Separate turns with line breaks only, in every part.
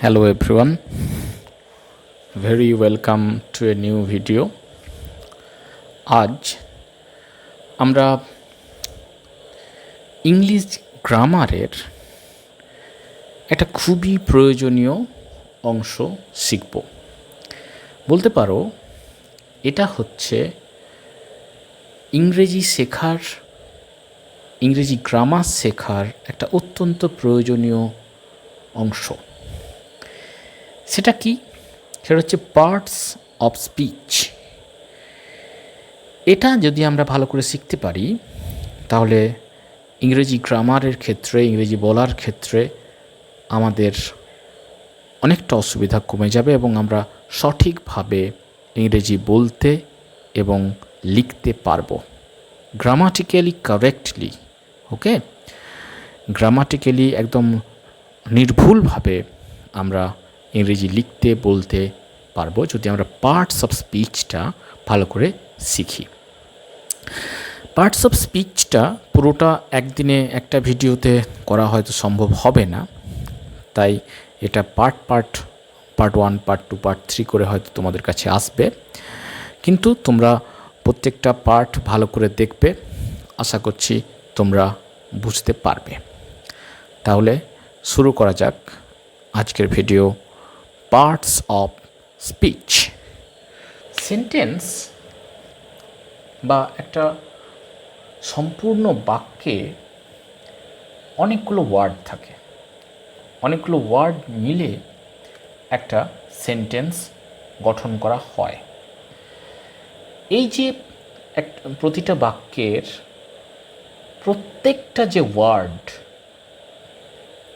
Hello everyone, very welcome to a new video. আজ আমরা English গ্রামারের একটা খুবই প্রয়োজনীয় অংশ শিখব। বলতে পারো এটা হচ্ছে ইংরেজি গ্রামার শেখার একটা অত্যন্ত প্রয়োজনীয় অংশ। সেটা কি? সেটা হচ্ছে পার্টস অফ স্পিচ। এটা যদি আমরা ভালো করে শিখতে পারি তাহলে ইংরেজি গ্রামারের ক্ষেত্রে, ইংরেজি বলার ক্ষেত্রে আমাদের অনেকটা অসুবিধা কমে যাবে এবং আমরা সঠিকভাবে ইংরেজি বলতে এবং লিখতে পারবো গ্রামাটিক্যালি কারেক্টলি। ওকে, গ্রামাটিক্যালি একদম নির্ভুলভাবে আমরা ইংরেজি লিখতে বলতে পারবো যদি আমরা পার্টস অফ স্পিচটা ভালো করে শিখি। পার্টস অফ স্পিচটা পুরোটা একদিনে একটা ভিডিওতে করা হয়তো সম্ভব হবে না, তাই এটা পার্ট 1, পার্ট 2, পার্ট 3 করে হয়তো তোমাদের কাছে আসবে, কিন্তু তোমরা প্রত্যেকটা পার্ট ভালো করে দেখবে, আশা করছি তোমরা বুঝতে পারবে। তাহলে শুরু করা যাক আজকের video, parts of speech. Sentence বা একটা সম্পূর্ণ বাক্যে অনেকগুলো ওয়ার্ড থাকে, অনেকগুলো ওয়ার্ড মিলে একটা সেন্টেন্স গঠন করা হয়। এই যে প্রতিটা বাক্যের প্রত্যেকটা যে ওয়ার্ড,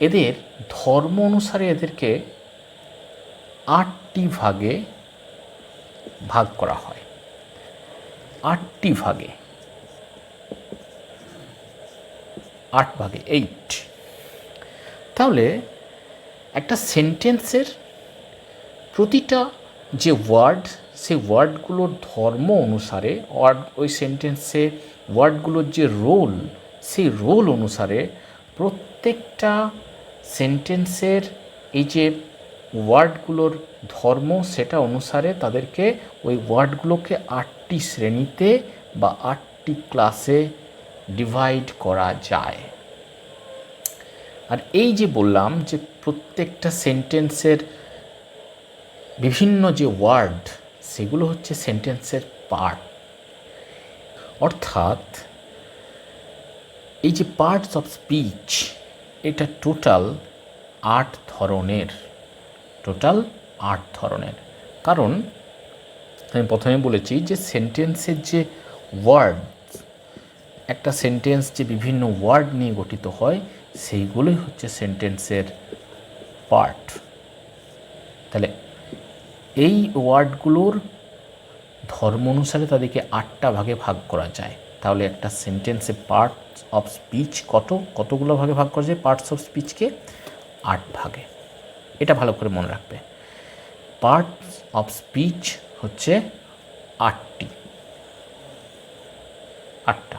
এদের ধর্ম অনুসারে এদেরকে 8টি ভাগে ভাগ করা হয়। 8টি ভাগে, 8 ভাগে 8। তাহলে একটা সেন্টেন্সের প্রতিটা যে ওয়ার্ড, সেই ওয়ার্ডগুলোর ধর্ম অনুসারে, ওই সেন্টেন্সে ওয়ার্ডগুলোর যে রোল, সেই রোল অনুসারে প্রত্যেকটা সেন্টেন্সের এই যে ওয়ার্ডগুলোর ধর্ম, সেটা অনুসারে তাদেরকে ওই ওয়ার্ডগুলোকে 8টি শ্রেণীতে বা 8টি ক্লাসে ডিভাইড করা যায়। আর এই যে বললাম যে প্রত্যেকটা সেন্টেন্সের বিভিন্ন যে ওয়ার্ড, সেগুলো হচ্ছে সেন্টেন্সের পার্ট। অর্থাৎ এই যে পার্টস অফ স্পিচ, এটা টোটাল 8 ধরনের। কারণ আমি প্রথমে বলেছি যে সেন্টেন্সের যে ওয়ার্ড, একটা সেন্টেন্স যে বিভিন্ন ওয়ার্ড নিয়ে গঠিত হয়, সেইগুলোই হচ্ছে সেন্টেন্সের পার্ট। তাহলে এই ওয়ার্ডগুলোর ধর্ম অনুসারে তাদেরকে 8টা ভাগে ভাগ করা যায়। তাহলে একটা সেন্টেন্সে পার্টস অফ স্পিচ কতগুলো ভাগে ভাগ করা যায়? পার্টস অফ স্পিচকে 8 ভাগে। এটা ভালো করে মনে রাখবে, পার্টস অফ স্পিচ হচ্ছে 8টা।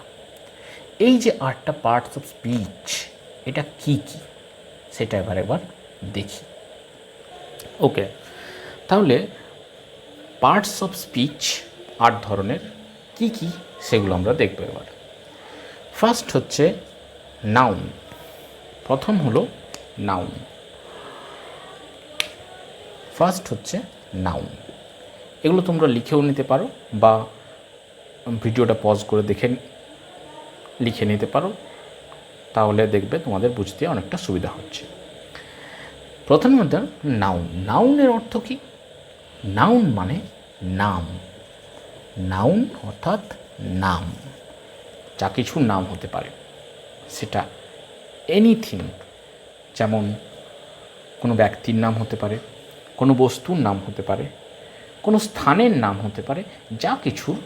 এই যে 8টা পার্টস অফ স্পিচ, এটা কি কি সেটা একবার দেখি। ওকে, তাহলে পার্টস অফ স্পিচ 8 ধরনের, কি কি সেগুলো আমরা দেখব এবার। ফার্স্ট হচ্ছে নাউন। প্রথম হলো নাউন। এগুলো তোমরা লিখেও নিতে পারো বা ভিডিওটা পজ করে লিখে নিতে পারো, তাহলে দেখবে তোমাদের বুঝতে অনেকটা সুবিধা হচ্ছে। প্রথমে হচ্ছে নাউন। নাউনের অর্থ কি? নাউন মানে নাম। নাউন অর্থাৎ নাম, যা কিছুর নাম হতে পারে, সেটা এনিথিং। যেমন কোনো ব্যক্তির নাম হতে পারে, কোনো বস্তুর নাম হতে পারে, কোনো স্থানের নাম হতে পারে, যা কিছুর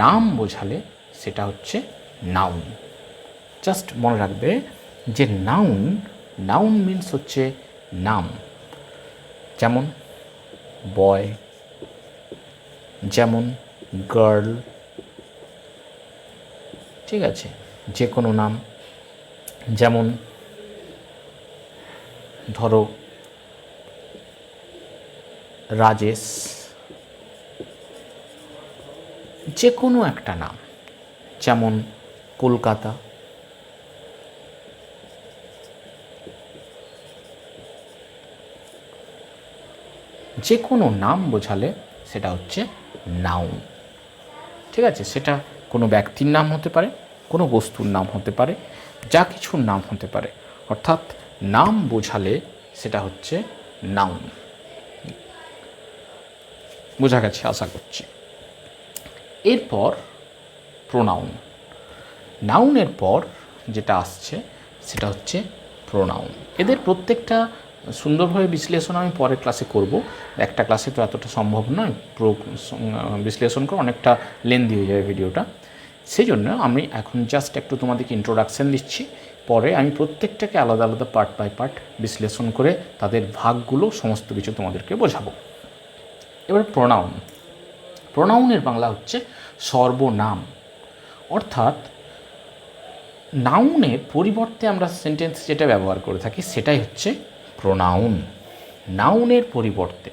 নাম বোঝালে সেটা হচ্ছে নাউন। জাস্ট মনে রাখবে যে নাউন মিনস হচ্ছে নাম। যেমন বয়, যেমন গার্ল, ঠিক আছে, যে কোনো নাম। যেমন ধরো রাজেশ, যে কোনো একটা নাম, যেমন কলকাতা, যে কোনো নাম বোঝালে সেটা হচ্ছে নাউন। ঠিক আছে, সেটা কোনো ব্যক্তির নাম হতে পারে, কোনো বস্তুর নাম হতে পারে, যা কিছুর নাম হতে পারে, অর্থাৎ নাম বোঝালে সেটা হচ্ছে নাউন। বোঝা গেছে আশা করছি। এরপর প্রোনাউন। নাউনের পর যেটা আসছে সেটা হচ্ছে প্রোনাউন। এদের প্রত্যেকটা সুন্দরভাবে বিশ্লেষণ আমি পরের ক্লাসে করব, একটা ক্লাসে তো এতটা সম্ভব নয় বিশ্লেষণ করা, অনেকটা লেন্দি হয়ে যাবে ভিডিওটা। সেই জন্য আমি এখন জাস্ট একটু তোমাদেরকে ইন্ট্রোডাকশান দিচ্ছি, পরে আমি প্রত্যেকটাকে আলাদা আলাদা পার্ট বাই পার্ট বিশ্লেষণ করে তাদের ভাগগুলো সমস্ত কিছু তোমাদেরকে বোঝাবো। এবার প্রোনাউন। প্রোনাউনের বাংলা হচ্ছে সর্বনাম, অর্থাৎ নাউনের পরিবর্তে আমরা সেন্টেন্স যেটা ব্যবহার করে থাকি সেটাই হচ্ছে প্রোনাউন। নাউনের পরিবর্তে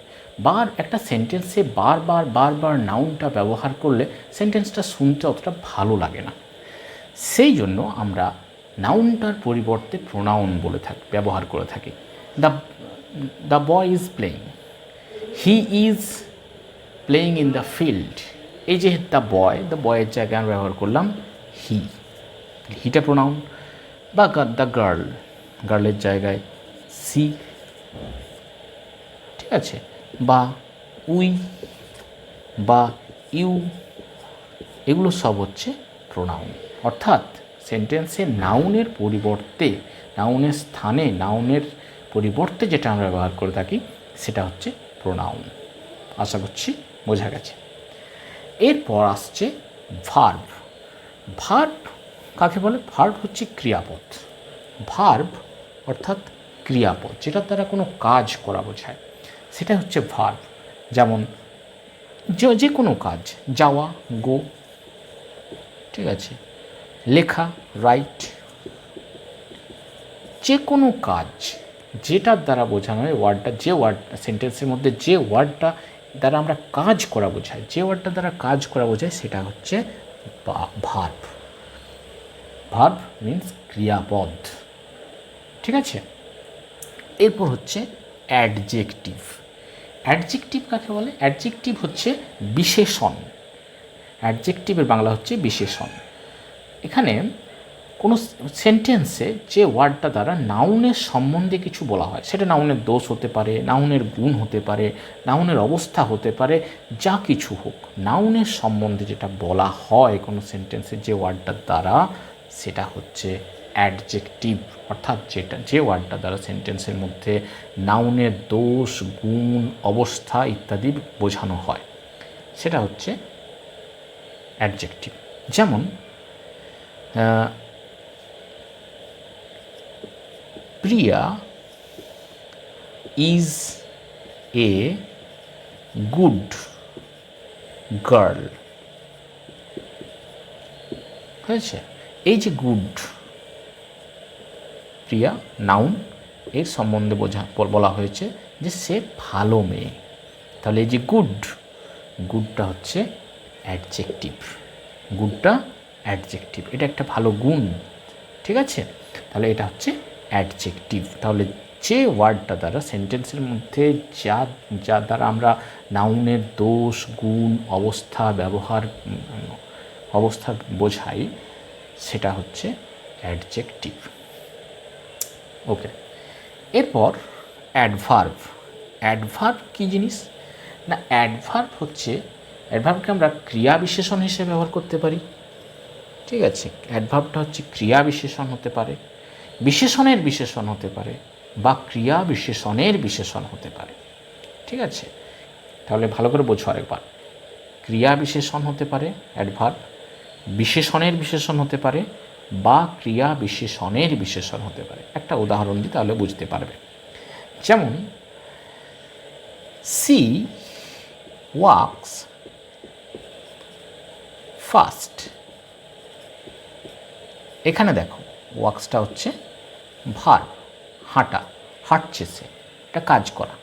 একটা সেন্টেন্সে বারবার নাউনটা ব্যবহার করলে সেন্টেন্সটা শুনতে অতটা ভালো লাগে না, সেই জন্য আমরা নাউনটার পরিবর্তে প্রোনাউন ব্যবহার করে থাকি। The boy is playing, he is playing in the field. এই যে দ্য বয়ের জায়গায় আমরা ব্যবহার করলাম হিটা প্রোনাউন, বা দ্য গার্লের জায়গায় সি। ঠিক আছে, বা উই বা ইউ, এগুলো সব হচ্ছে প্রোনাউন। অর্থাৎ সেন্টেন্সে নাউনের পরিবর্তে, নাউনের স্থানে, নাউনের পরিবর্তে যেটা আমরা ব্যবহার করে থাকি সেটা হচ্ছে প্রোনাউন। আশা করছি বোঝা গেছে। এরপর আসছে ভার্ব। ভার্ব কাকে বলে? ভার্ব হচ্ছে ক্রিয়াপদ। ভার্ব অর্থাৎ ক্রিয়াপদ, যেটার দ্বারা কোনো কাজ করা বোঝায়, সেটা হচ্ছে ভার্ব। যেমন যে কোনো কাজ, যাওয়া গো, ঠিক আছে, লেখা রাইট, যে কোনো কাজ যেটার দ্বারা বোঝানো হয় সেন্টেন্সের মধ্যে যে ওয়ার্ডটা দ্বারা আমরা কাজ করা বোঝাই, যে ওয়ার্ডটা দ্বারা কাজ করা বোঝায় সেটা হচ্ছে ভার্ব। ভার্ব মিন্স ক্রিয়াপদ। ঠিক আছে, এরপর হচ্ছে অ্যাডজেক্টিভ। অ্যাডজেক্টিভ কাকে বলে? অ্যাডজেক্টিভ হচ্ছে বিশেষণ। অ্যাডজেক্টিভের বাংলা হচ্ছে বিশেষণ। এখানে কোনো সেন্টেন্সে যে ওয়ার্ডটা দ্বারা নাউনের সম্বন্ধে কিছু বলা হয়, সেটা নাউনের দোষ হতে পারে, নাউনের গুণ হতে পারে, নাউনের অবস্থা হতে পারে, যা কিছু হোক, নাউনের সম্বন্ধে যেটা বলা হয় কোনো সেন্টেন্সে যে ওয়ার্ডটার দ্বারা, সেটা হচ্ছে অ্যাডজেক্টিভ। অর্থাৎ যে ওয়ার্ডটা দ্বারা সেন্টেন্সের মধ্যে নাউনের দোষ, গুণ, অবস্থা ইত্যাদি বোঝানো হয় সেটা হচ্ছে অ্যাডজেক্টিভ। যেমন প্রিয়া ইজ এ গুড গার্ল। হয়েছে? এই যে গুড, প্রিয়া নাউন, এর সম্বন্ধে বলা হয়েছে যে সে ভালো মেয়ে। তাহলে এই যে গুডটা হচ্ছে অ্যাডজেক্টিভ। গুডটা অ্যাডজেক্টিভ, এটা একটা ভালো গুণ। ঠিক আছে, তাহলে এটা হচ্ছে অ্যাডজেক্টিভ। তাহলে যে ওয়ার্ডটা দ্বারা সেন্টেন্সের মধ্যে যা দ্বারা আমরা নাউনের দোষ, গুণ, অবস্থা বোঝাই সেটা হচ্ছে অ্যাডজেক্টিভ। ওকে, এরপর অ্যাডভার্ব। অ্যাডভার্ব কী জিনিস না? অ্যাডভার্বকে আমরা ক্রিয়া বিশেষণ হিসেবে ব্যবহার করতে পারি। ঠিক আছে, অ্যাডভার্বটা হচ্ছে ক্রিয়া বিশেষণ হতে পারে, বিশেষণের বিশেষণ হতে পারে, বা ক্রিয়া বিশেষণের বিশেষণ হতে পারে। ঠিক আছে, তাহলে ভালো করে বোঝো আরেকবার। ক্রিয়া বিশেষণ হতে পারে অ্যাডভার্ব, বিশেষণের বিশেষণ হতে পারে, বা ক্রিয়া বিশেষণের বিশেষণ হতে পারে। একটা উদাহরণ দিই তাহলে বুঝতে পারবে। যেমন সি ওয়াক্স ফাস্ট। এখানে দেখো ওয়াক্সটা হচ্ছে ভার্ব, হাঁটা, হাঁটছে সে, এটা কাজ করা।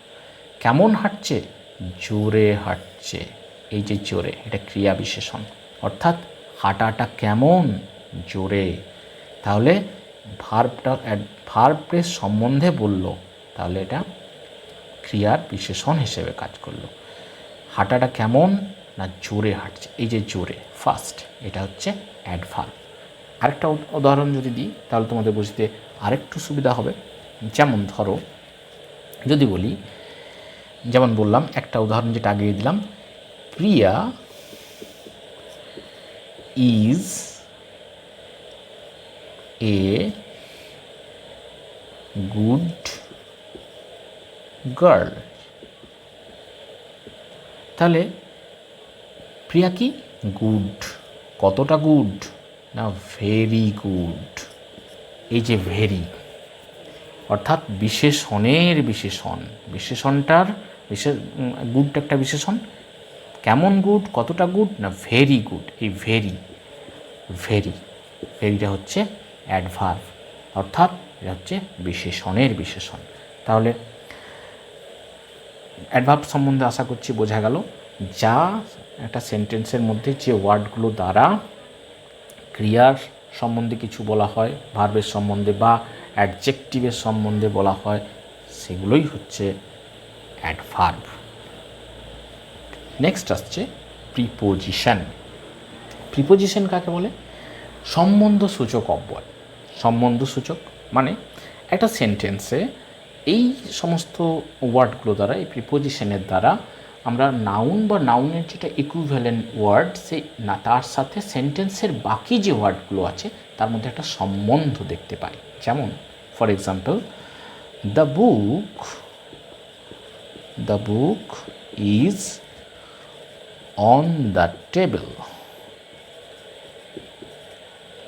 কেমন হাঁটছে? জোরে হাঁটছে। এই যে জোরে, এটা ক্রিয়া বিশেষণ, অর্থাৎ হাঁটাটা কেমন, জোরে। তাহলে ভার্বের সম্বন্ধে বলল, তাহলে এটা ক্রিয়ার বিশেষণ হিসেবে কাজ করলো। হাঁটাটা কেমন, না জোরে হাঁটছে। এই যে জোরে, ফার্স্ট, এটা হচ্ছে অ্যাডভার্ব। আরেকটা উদাহরণ যদি দিই তাহলে তোমাদের বুঝতে আরেকটু সুবিধা হবে। যেমন ধরো, যদি বলি, যেমন বললাম একটা উদাহরণ যেটা আগে দিলাম, প্রিয়া ইজ এ গুড গার্ল। তাহলে প্রিয়া কি গুড, কতটা গুড, না ভেরি গুড। এই যে ভেরি, অর্থাৎ বিশেষণের বিশেষণ, বিশেষণটার গুডটা একটা বিশেষণ, কেমন গুড, কতটা গুড, না ভেরি গুড। এই ভেরি, ভেরিটা হচ্ছে অ্যাডভার্ব, অর্থাৎ এটা হচ্ছে বিশেষণের বিশেষণ। তাহলে অ্যাডভার্ব সম্বন্ধে আশা করছি বোঝা গেল, যা একটা সেন্টেন্সের মধ্যে যে ওয়ার্ডগুলো দ্বারা ক্রিয়ার সম্বন্ধে কিছু বলা হয়, ভার্বের সম্বন্ধে বা অ্যাডজেক্টিভের সম্বন্ধে বলা হয়, সেগুলোই হচ্ছে অ্যাডভার্ব। নেক্সট আসছে প্রিপোজিশন। প্রিপোজিশন কাকে বলে? সম্বন্ধসূচক অব্যয়। সম্বন্ধসূচক মানে একটা সেন্টেন্সে এই সমস্ত ওয়ার্ডগুলো দ্বারা, এই প্রিপোজিশনের দ্বারা আমরা নাউন বা নাউনের যেটা ইকুইভ্যালেন্ট ওয়ার্ড, সেই না তার সাথে সেন্টেন্সের বাকি যে ওয়ার্ডগুলো আছে তার মধ্যে একটা সম্বন্ধ দেখতে পাই। যেমন for example, the book is on the table.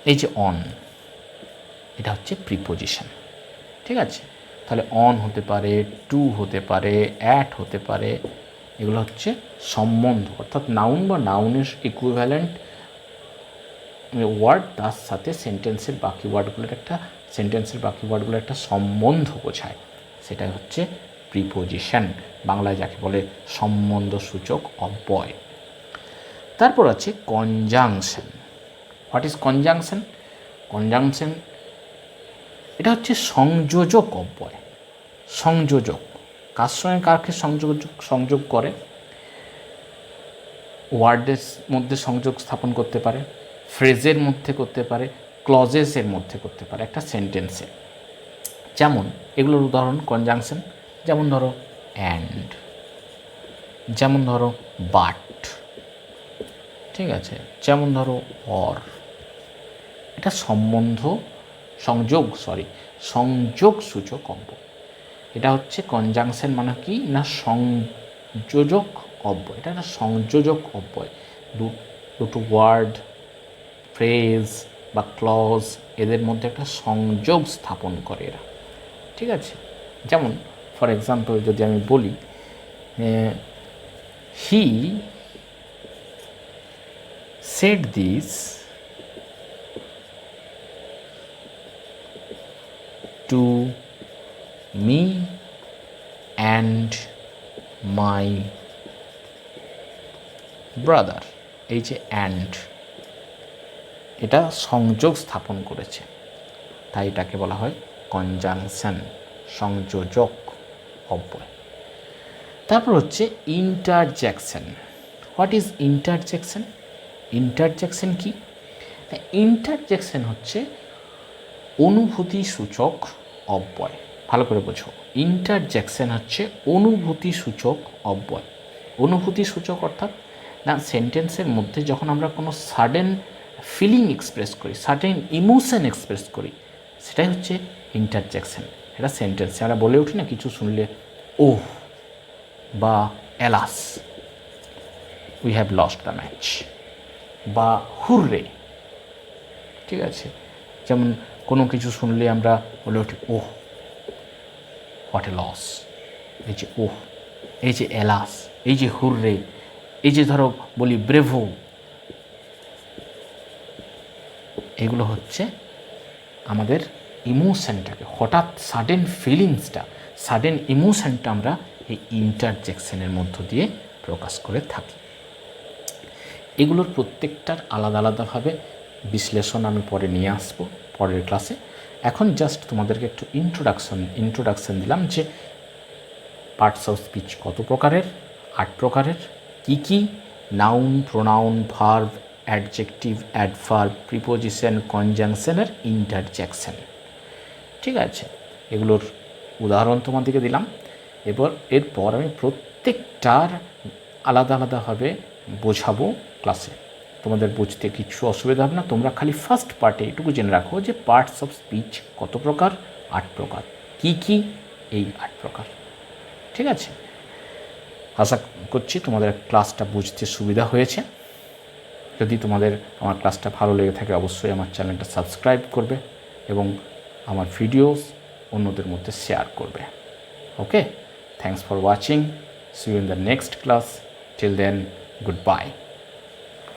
এই যে অন, এটা হচ্ছে প্রিপোজিশন, ঠিক আছে? তাহলে অন হতে পারে, টু হতে পারে, অ্যাট হতে পারে, এগুলো হচ্ছে সম্বন্ধ, অর্থাৎ নাউন বা নাউনের ইকুইভ্যালেন্ট ওয়ার্ড, তার সাথে সেন্টেন্সের বাকি ওয়ার্ডগুলোর একটা সম্বন্ধ বোঝায়, সেটা হচ্ছে প্রিপোজিশন, বাংলায় যাকে বলে সম্বন্ধসূচক অব্যয়। তারপর আছে conjunction. What is conjunction? Conjunction এটা হচ্ছে সংযোজক অব্যয়। সংযোজক, কার সঙ্গে কারকে সংযোগ করে? ওয়ার্ডের মধ্যে সংযোগ স্থাপন করতে পারে, ফ্রেজের মধ্যে করতে পারে, ক্লজেসের মধ্যে করতে পারে একটা সেন্টেন্সে। যেমন এগুলোর উদাহরণ কনজাংশন, যেমন ধরো অ্যান্ড, যেমন ধরো বাট, ঠিক আছে, যেমন ধরো অর। এটা সংযোগ সূচক অব্যয়। এটা হচ্ছে কনজাংশন মানে কি না সংযোজক অব্যয়। এটা একটা সংযোজক অব্যয়, দুটো ওয়ার্ড, ফ্রেজ বা ক্লজ, এদের মধ্যে একটা সংযোগ স্থাপন করে এরা, ঠিক আছে? যেমন ফর এক্সাম্পল যদি আমি বলি, he said this to me and my brother. এই যে অ্যান্ড, এটা সংযোগ স্থাপন করেছে, তাই এটাকে বলা হয় কনজাংশন, সংযোজক অব্যয়। তারপর হচ্ছে interjection. What is interjection? Interjection কি? ইন্টারজেকশন হচ্ছে অনুভূতি সূচক অব্যয়। ভালো করে বোঝো, ইন্টারজেকশন হচ্ছে অনুভূতি সূচক অব্যয়। অনুভূতি সূচক অর্থাৎ না সেন্টেন্সের মধ্যে যখন আমরা কোনো সাডেন ফিলিং এক্সপ্রেস করি, সাডেন ইমোশন এক্সপ্রেস করি, সেটাই হচ্ছে ইন্টারজেকশন। এটা সেন্টেন্সে আমরা বলে উঠি না কিছু শুনলে, ওহ বা alas, we have lost the match, বা হুররে, ঠিক আছে? যেমন কোনো কিছু শুনলে আমরা বলে উঠি, ওহ হোয়াট এ লস। এই যে ওহ, এই যে এলাস, এই যে হুররে, এই যে ধরো বলি ব্রেভো, এগুলো হচ্ছে আমাদের ইমোশনটাকে, হঠাৎ সাডেন ফিলিংসটা, সাডেন ইমোশনটা আমরা এই ইন্টারজেকশনের মধ্য দিয়ে প্রকাশ করে থাকি। এগুলোর প্রত্যেকটার আলাদা আলাদাভাবে বিশ্লেষণ আমি পরে নিয়ে আসব পরের ক্লাসে। এখন জাস্ট তোমাদেরকে একটু ইন্ট্রোডাকশন দিলাম যে পার্টস অফ স্পিচ কত প্রকারের, 8 প্রকারের, কি কি, noun, pronoun, verb, adjective, adverb, preposition, কনজাংশনের ইন্টারজেকশন। ঠিক আছে, এগুলোর উদাহরণ তোমাদেরকে দিলাম। এরপর আমি প্রত্যেকটার আলাদা আলাদাভাবে বোঝাবো ক্লাসে। তোমাদের বুঝতে কিছু অসুবিধা হবে না। তোমরা খালি ফার্স্ট পার্টে এটুকু জেনে রাখো যে পার্টস অফ স্পিচ কত প্রকার, 8 প্রকার, কি কি এই 8 প্রকার। ঠিক আছে, আশা করছি তোমাদের ক্লাসটা বুঝতে সুবিধা হয়েছে। যদি তোমাদের আমার ক্লাসটা ভালো লেগে থাকে অবশ্যই আমার চ্যানেলটা সাবস্ক্রাইব করবে এবং আমার ভিডিওস অন্যদের মধ্যে শেয়ার করবে। Okay, thanks for watching, see you in the next class, till then, good bye.